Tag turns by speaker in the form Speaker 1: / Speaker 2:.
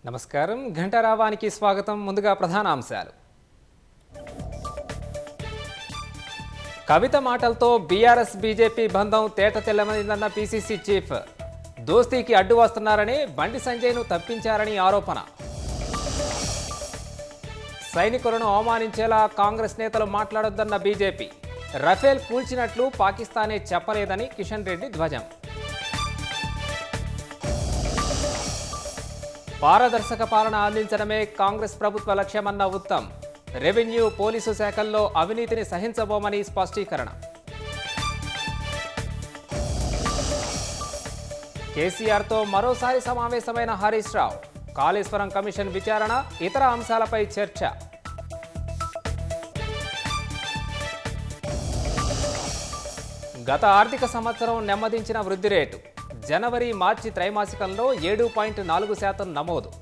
Speaker 1: నమస్కారం ఘంటారావానికి స్వాగతం. ముందుగా ప్రధాన అంశాలు. కవిత మాటలతో బీఆర్ఎస్ బీజేపీ బంధం తేట తెల్లమైందన్న పీసీసీ చీఫ్. దోస్తీకి అడ్డు వస్తున్నారని బండి సంజయ్ను తప్పించారని ఆరోపణ. సైనికులను అవమానించేలా కాంగ్రెస్ నేతలు మాట్లాడొద్దన్న బీజేపీ. రఫేల్ కూల్చినట్లు పాకిస్తానే చెప్పలేదని కిషన్ రెడ్డి ధ్వజం. పారదర్శక పాలన అందించడమే కాంగ్రెస్ ప్రభుత్వ లక్ష్యమన్న ఉత్తమ్. రెవెన్యూ పోలీసు శాఖల్లో అవినీతిని సహించబోమని స్పష్టీకరణ. కేసీఆర్తో మరోసారి సమావేశమైన హరీష్ రావు. కాళేశ్వరం కమిషన్ విచారణ, ఇతర అంశాలపై చర్చ. గత ఆర్థిక సంవత్సరం నెమ్మదించిన వృద్ధి రేటు. జనవరి మార్చి త్రైమాసికంలో 7.4% నమోదు.